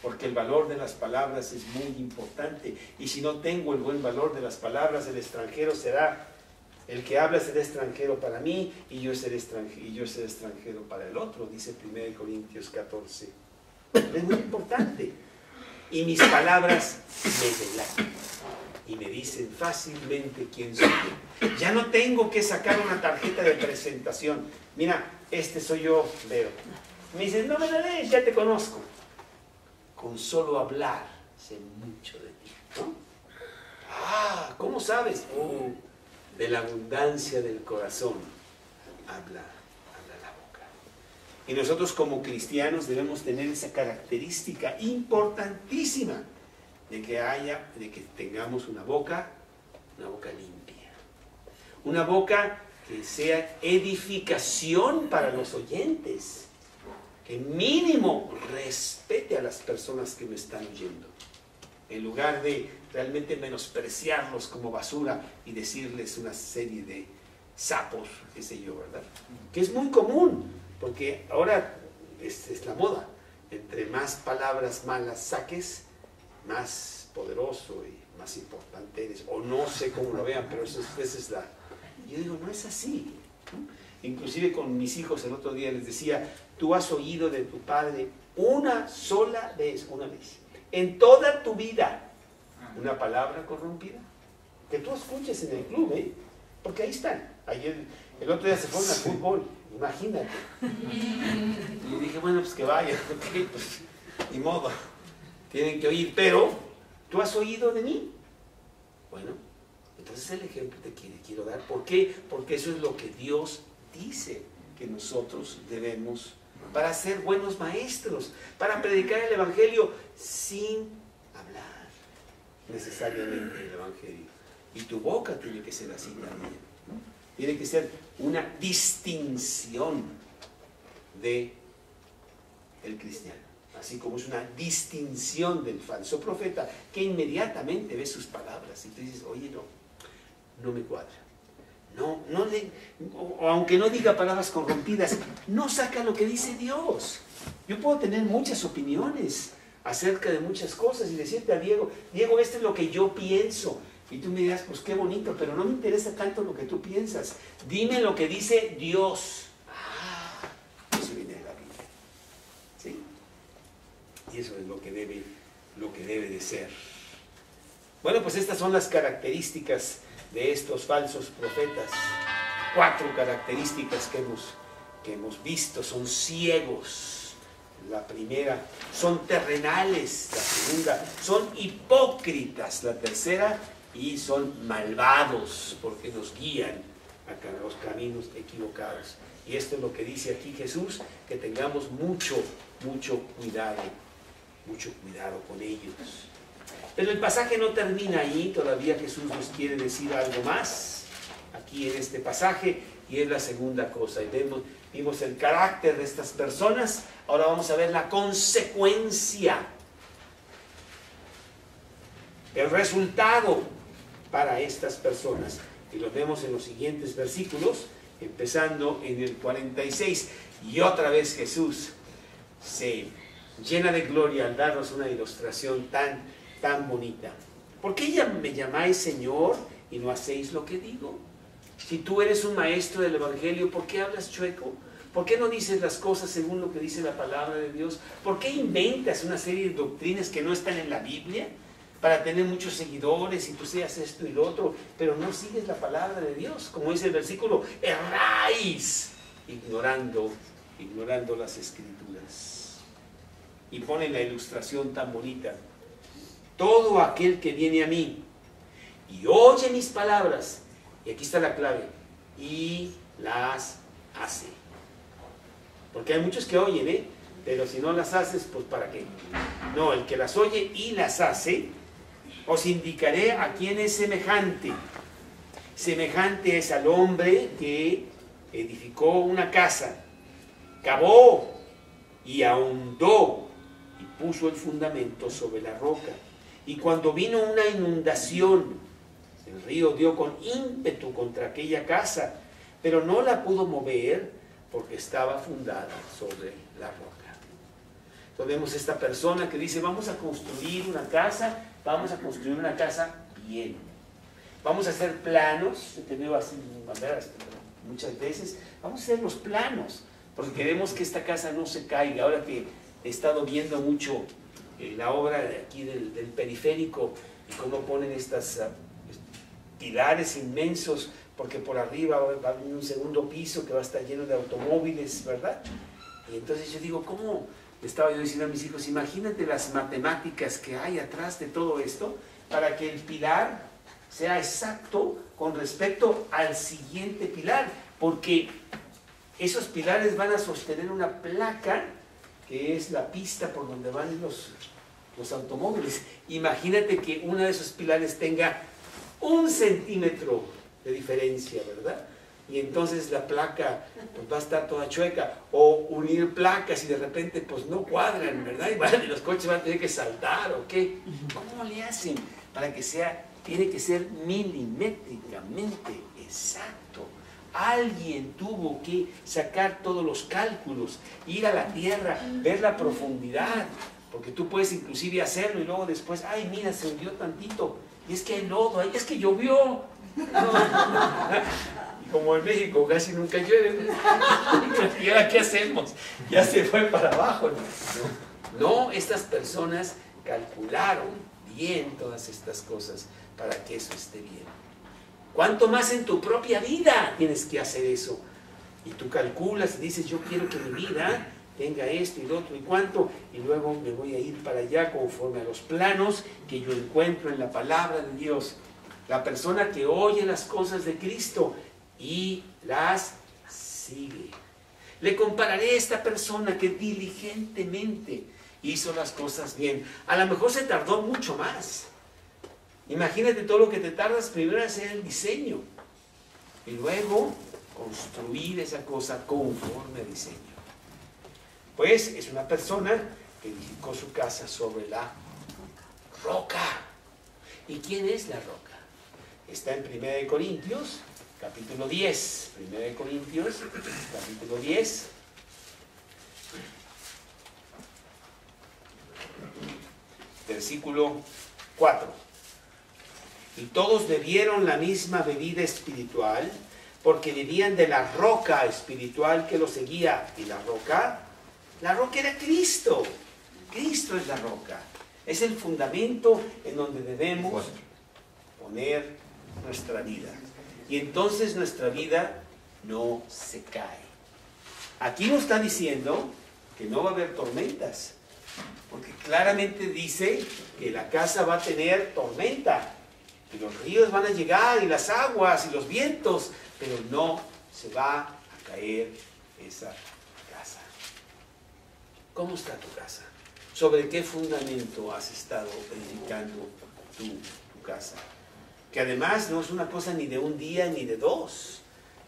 porque el valor de las palabras es muy importante, y si no tengo el buen valor de las palabras, el que habla será extranjero para mí, y yo seré extranjero para el otro, dice 1 Corintios 14. Es muy importante. Y mis palabras me delatan. y me dicen fácilmente quién soy. Ya no tengo que sacar una tarjeta de presentación. Mira, este soy yo, Vero. Me dicen, no me la des, ya te conozco. Con solo hablar, sé mucho de ti, ¿no? Ah, ¿cómo sabes? Oh, de la abundancia del corazón habla la boca. Y nosotros como cristianos debemos tener esa característica importantísima de que tengamos una boca limpia. Una boca que sea edificación para los oyentes. Que mínimo respete a las personas que me están oyendo. En lugar de realmente menospreciarlos como basura y decirles una serie de sapos, qué sé yo, ¿verdad? Que es muy común, porque ahora es la moda. Entre más palabras malas saques, más poderoso y más importante eres. O no sé cómo lo vean, pero esa es la... Yo digo, no es así, ¿no? Inclusive con mis hijos el otro día les decía, tú has oído de tu padre una vez, en toda tu vida, una palabra corrompida. Que tú escuches en el club, porque ahí están. Ayer, el otro día se fueron al fútbol, imagínate. Y yo dije, bueno, pues que vayan, okay, pues ni modo, tienen que oír, pero ¿tú has oído de mí? Bueno, entonces el ejemplo te quiero dar. ¿Por qué? Porque eso es lo que Dios dice que nosotros debemos para ser buenos maestros, para predicar el Evangelio sin hablar necesariamente el Evangelio. Y tu boca tiene que ser así también, ¿no? Tiene que ser una distinción de el cristiano, así como es una distinción del falso profeta que inmediatamente ve sus palabras y tú dices, oye, no me cuadra. O aunque no diga palabras corrompidas, no saca lo que dice Dios. Yo puedo tener muchas opiniones acerca de muchas cosas y decirte a Diego, esto es lo que yo pienso. Y tú me dirás, pues qué bonito, pero no me interesa tanto lo que tú piensas. Dime lo que dice Dios. Eso viene de la Biblia. ¿Sí? Y eso es lo que debe de ser. Bueno, pues estas son las características de estos falsos profetas. 4 características que hemos visto. Son ciegos. La primera, son terrenales. La segunda, son hipócritas. La tercera, y son malvados porque nos guían a los caminos equivocados. Y esto es lo que dice aquí Jesús, que tengamos mucho cuidado con ellos. Pero el pasaje no termina ahí, todavía Jesús nos quiere decir algo más aquí en este pasaje, y es la segunda cosa. Y vimos el carácter de estas personas, ahora vamos a ver la consecuencia, el resultado para estas personas. Y lo vemos en los siguientes versículos, empezando en el 46. Y otra vez Jesús se llena de gloria al darnos una ilustración tan bonita. ¿Por qué me llamáis Señor y no hacéis lo que digo? Si tú eres un maestro del Evangelio, ¿por qué hablas chueco? ¿Por qué no dices las cosas según lo que dice la palabra de Dios? ¿Por qué inventas una serie de doctrinas que no están en la Biblia para tener muchos seguidores y tú seas esto y lo otro, pero no sigues la palabra de Dios? Como dice el versículo, erráis, ignorando las Escrituras. Y ponen la ilustración tan bonita. Todo aquel que viene a mí y oye mis palabras, y aquí está la clave, y las hace. Porque hay muchos que oyen, pero si no las haces, pues ¿para qué? No, el que las oye y las hace, os indicaré a quién es semejante. Semejante es al hombre que edificó una casa, cavó y ahondó y puso el fundamento sobre la roca. Y cuando vino una inundación, el río dio con ímpetu contra aquella casa, pero no la pudo mover porque estaba fundada sobre la roca. Entonces vemos esta persona que dice, vamos a construir una casa bien. Vamos a hacer planos, te veo así muchas veces, vamos a hacer los planos, porque queremos que esta casa no se caiga. Ahora que he estado viendo mucho la obra de aquí del periférico, y cómo ponen estas pilares inmensos, porque por arriba va a venir un segundo piso que va a estar lleno de automóviles, ¿verdad? Y entonces yo digo, ¿cómo? Estaba yo diciendo a mis hijos, imagínate las matemáticas que hay atrás de todo esto para que el pilar sea exacto con respecto al siguiente pilar, porque esos pilares van a sostener una placa que es la pista por donde van los automóviles. Imagínate que uno de esos pilares tenga 1 centímetro de diferencia, ¿verdad? Y entonces la placa pues, va a estar toda chueca, o unir placas y de repente pues no cuadran, ¿verdad? Y los coches van a tener que saltar, ¿o qué? ¿Cómo le hacen para que sea? Tiene que ser milimétricamente exacto. Alguien tuvo que sacar todos los cálculos, ir a la tierra, ver la profundidad, porque tú puedes inclusive hacerlo y luego después, ay mira, se hundió tantito, y es que hay lodo, ay, es que llovió. Y como en México casi nunca llueve, ¿y ahora qué hacemos? Ya se fue para abajo. No, estas personas calcularon bien todas estas cosas para que eso esté bien. ¿Cuánto más en tu propia vida tienes que hacer eso? Y tú calculas y dices, yo quiero que mi vida tenga esto y lo otro y cuánto, y luego me voy a ir para allá conforme a los planos que yo encuentro en la palabra de Dios. La persona que oye las cosas de Cristo y las sigue. Le compararé a esta persona que diligentemente hizo las cosas bien. A lo mejor se tardó mucho más. Imagínate todo lo que te tardas primero en hacer el diseño y luego construir esa cosa conforme al diseño. Pues es una persona que edificó su casa sobre la roca. ¿Y quién es la roca? Está en 1 Corintios, capítulo 10. 1 Corintios, capítulo 10. Versículo 4. Y todos bebieron la misma bebida espiritual, porque bebían de la roca espiritual que los seguía. ¿Y la roca? La roca era Cristo. Cristo es la roca. Es el fundamento en donde debemos poner nuestra vida. Y entonces nuestra vida no se cae. Aquí nos está diciendo que no va a haber tormentas, porque claramente dice que la casa va a tener tormenta, y los ríos van a llegar, y las aguas, y los vientos, pero no se va a caer esa casa. ¿Cómo está tu casa? ¿Sobre qué fundamento has estado edificando tu casa? Que además no es una cosa ni de un día ni de dos,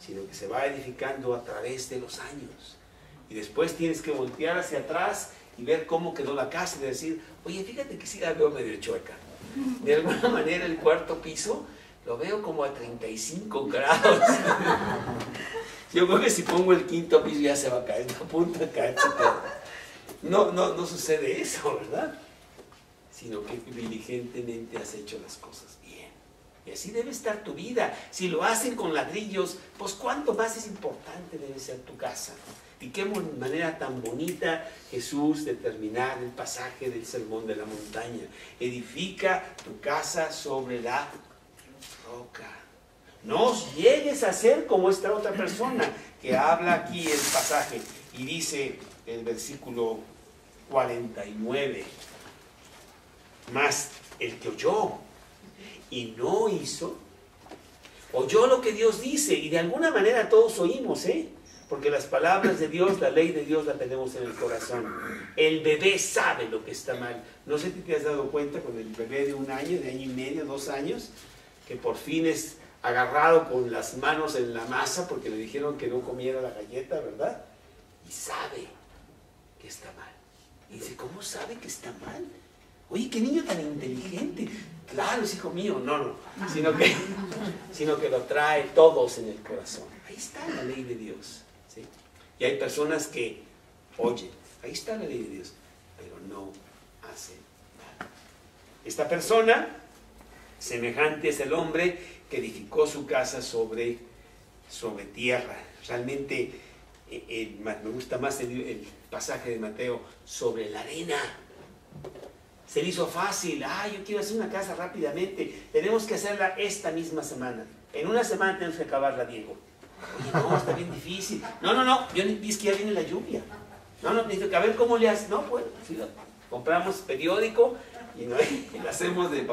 sino que se va edificando a través de los años. Y después tienes que voltear hacia atrás y ver cómo quedó la casa y decir, oye, fíjate que sí la veo medio chueca. De alguna manera el cuarto piso lo veo como a 35 grados. Yo creo que si pongo el quinto piso ya se va a caer, está a punto de caerse todo. No sucede eso, ¿verdad? Sino que diligentemente has hecho las cosas bien. Y así debe estar tu vida. Si lo hacen con ladrillos, pues cuánto más es importante debe ser tu casa. Y qué manera tan bonita Jesús de terminar el pasaje del Sermón de la Montaña. Edifica tu casa sobre la roca. No llegues a ser como esta otra persona que habla aquí el pasaje y dice el versículo 49, mas el que oyó y no hizo, oyó lo que Dios dice, y de alguna manera todos oímos, porque las palabras de Dios, la ley de Dios la tenemos en el corazón. El bebé sabe lo que está mal. No sé si te has dado cuenta con el bebé de 1 año, de año y medio, 2 años, que por fin es agarrado con las manos en la masa porque le dijeron que no comiera la galleta, ¿verdad? Y sabe que está mal. Y dice, ¿cómo sabe que está mal? Oye, qué niño tan inteligente. Claro, es hijo mío. No, sino que lo trae todos en el corazón. Ahí está la ley de Dios, ¿sí? Y hay personas que oyen, ahí está la ley de Dios, pero no hacen nada. Esta persona, semejante es el hombre que edificó su casa sobre tierra. Realmente me gusta más el pasaje de Mateo, sobre la arena. Se le hizo fácil. Yo quiero hacer una casa rápidamente. Tenemos que hacerla esta misma semana. En una semana tenemos que acabarla, Diego. Oye, no, está bien difícil. No, yo es que ya viene la lluvia. No, necesito que a ver cómo le haces. No, pues, sí, compramos periódico y lo hacemos de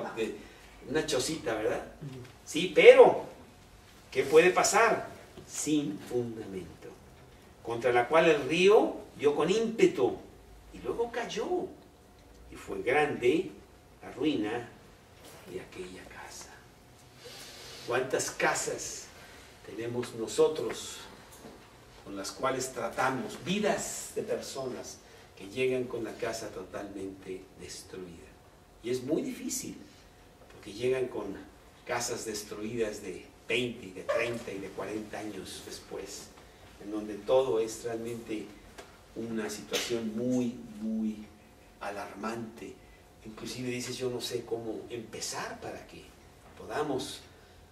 una chocita, ¿verdad? Sí, pero, ¿qué puede pasar? Sin fundamento. Contra la cual el río dio con ímpetu y luego cayó. Y fue grande la ruina de aquella casa. ¿Cuántas casas tenemos nosotros con las cuales tratamos? Vidas de personas que llegan con la casa totalmente destruida. Y es muy difícil, porque llegan con casas destruidas de 20, de 30 y de 40 años después, en donde todo es realmente una situación muy, muy alarmante. Inclusive dices, yo no sé cómo empezar para que podamos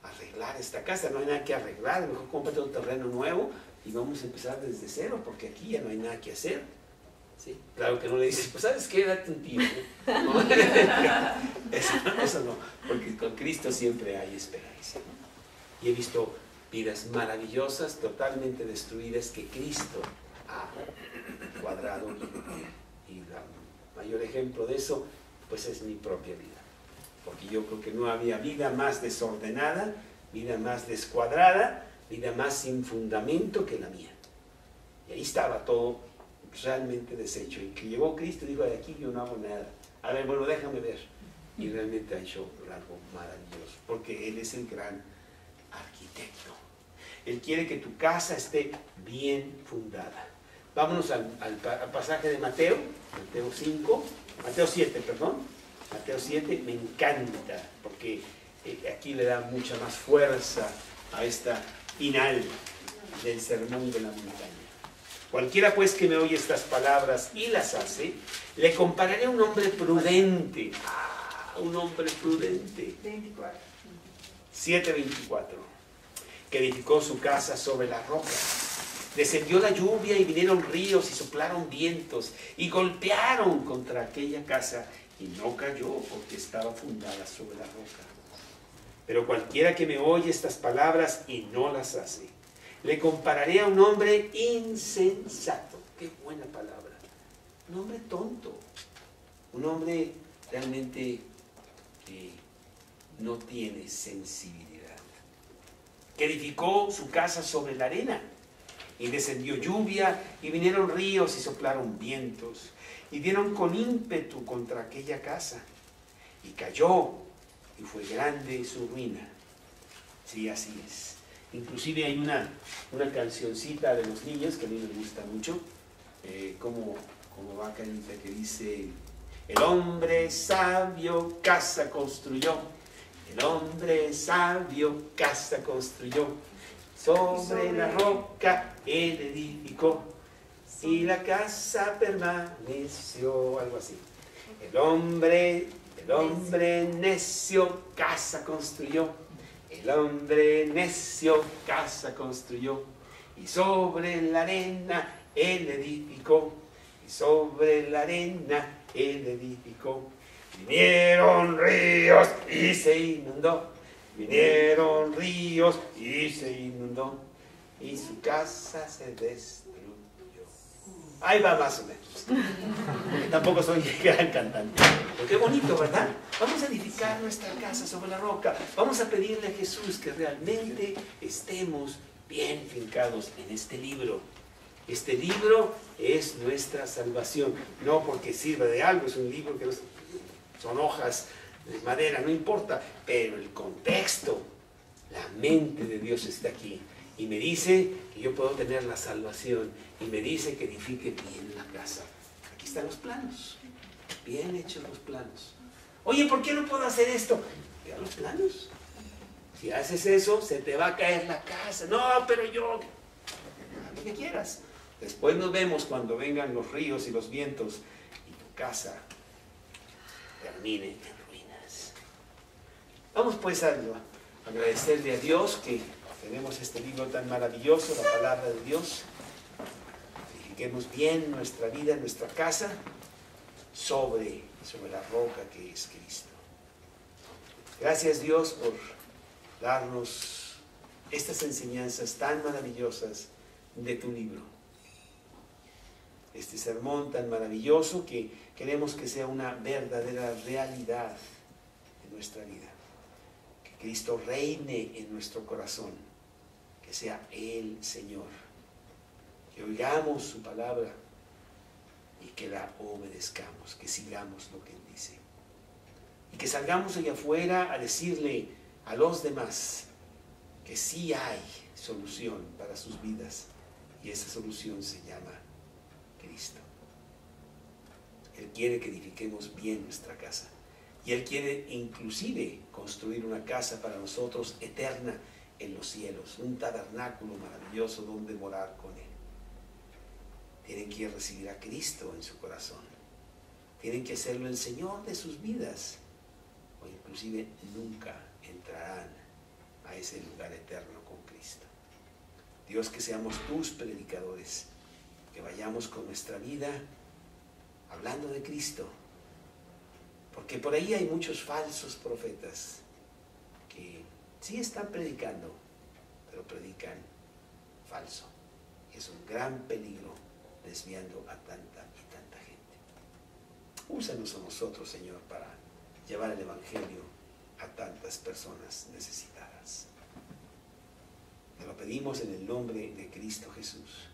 arreglar esta casa. No hay nada que arreglar, mejor cómprate un terreno nuevo y vamos a empezar desde cero, porque aquí ya no hay nada que hacer. ¿Sí? Claro que no le dices, pues ¿sabes qué? Date un tiempo. ¿No? Eso no, porque con Cristo siempre hay esperanza, ¿no? Y he visto vidas maravillosas, totalmente destruidas, que Cristo ha cuadrado. Y el mayor ejemplo de eso, pues es mi propia vida. Porque yo creo que no había vida más desordenada, vida más descuadrada, vida más sin fundamento que la mía. Y ahí estaba todo realmente deshecho. Y que llegó Cristo y dijo, de aquí yo no hago nada. A ver, bueno, déjame ver. Y realmente ha hecho algo maravilloso, porque Él es el gran arquitecto. Él quiere que tu casa esté bien fundada. Vámonos al pasaje de Mateo 7, perdón. Mateo 7 me encanta, porque aquí le da mucha más fuerza a esta final del sermón de la montaña. Cualquiera pues que me oye estas palabras y las hace, le compararé a un hombre prudente. Un hombre prudente. 7:24. Que edificó su casa sobre la roca. Descendió la lluvia y vinieron ríos y soplaron vientos y golpearon contra aquella casa y no cayó porque estaba fundada sobre la roca. Pero cualquiera que me oye estas palabras y no las hace, le compararé a un hombre insensato. Qué buena palabra. Un hombre tonto. Un hombre realmente que no tiene sensibilidad. Que edificó su casa sobre la arena. Y descendió lluvia y vinieron ríos y soplaron vientos. Y dieron con ímpetu contra aquella casa. Y cayó y fue grande su ruina. Sí, así es. Inclusive hay una cancioncita de los niños que a mí me gusta mucho, como va Carita, que dice: el hombre sabio casa construyó, el hombre sabio casa construyó, sobre la roca él edificó, y la casa permaneció, algo así. El hombre necio casa construyó, el hombre necio casa construyó, y sobre la arena él edificó, y sobre la arena él edificó. Vinieron ríos y se inundó, vinieron ríos y se inundó, y su casa se destruyó. Ahí va más o menos. Porque tampoco soy gran cantante. Pero qué bonito, ¿verdad? Vamos a edificar nuestra casa sobre la roca. Vamos a pedirle a Jesús que realmente estemos bien fincados en este libro. Este libro es nuestra salvación. No porque sirva de algo, es un libro que son hojas de madera, no importa. Pero el contexto, la mente de Dios está aquí. Y me dice que yo puedo tener la salvación. Y me dice que edifique bien la casa. Aquí están los planos. Bien hechos los planos. Oye, ¿por qué no puedo hacer esto? Mira los planos. Si haces eso, se te va a caer la casa. No, pero yo... Haz lo que quieras. Después nos vemos cuando vengan los ríos y los vientos y tu casa termine en ruinas. Vamos pues a agradecerle a Dios que tenemos este libro tan maravilloso, la palabra de Dios. Edifiquemos bien nuestra vida, nuestra casa, sobre la roca que es Cristo. Gracias, Dios, por darnos estas enseñanzas tan maravillosas de tu libro. Este sermón tan maravilloso que queremos que sea una verdadera realidad en nuestra vida. Que Cristo reine en nuestro corazón, que sea el Señor. Que oigamos su palabra y que la obedezcamos, que sigamos lo que Él dice. Y que salgamos allá afuera a decirle a los demás que sí hay solución para sus vidas, y esa solución se llama Cristo. Él quiere que edifiquemos bien nuestra casa, y Él quiere inclusive construir una casa para nosotros eterna en los cielos, un tabernáculo maravilloso donde morar con Él. Tienen que recibir a Cristo en su corazón, tienen que hacerlo el Señor de sus vidas, o inclusive nunca entrarán a ese lugar eterno con Cristo. Dios, que seamos tus predicadores, que vayamos con nuestra vida hablando de Cristo, porque por ahí hay muchos falsos profetas que sí están predicando, pero predican falso, y es un gran peligro desviando a tanta y tanta gente. Úsanos a nosotros, Señor, para llevar el Evangelio a tantas personas necesitadas. Te lo pedimos en el nombre de Cristo Jesús.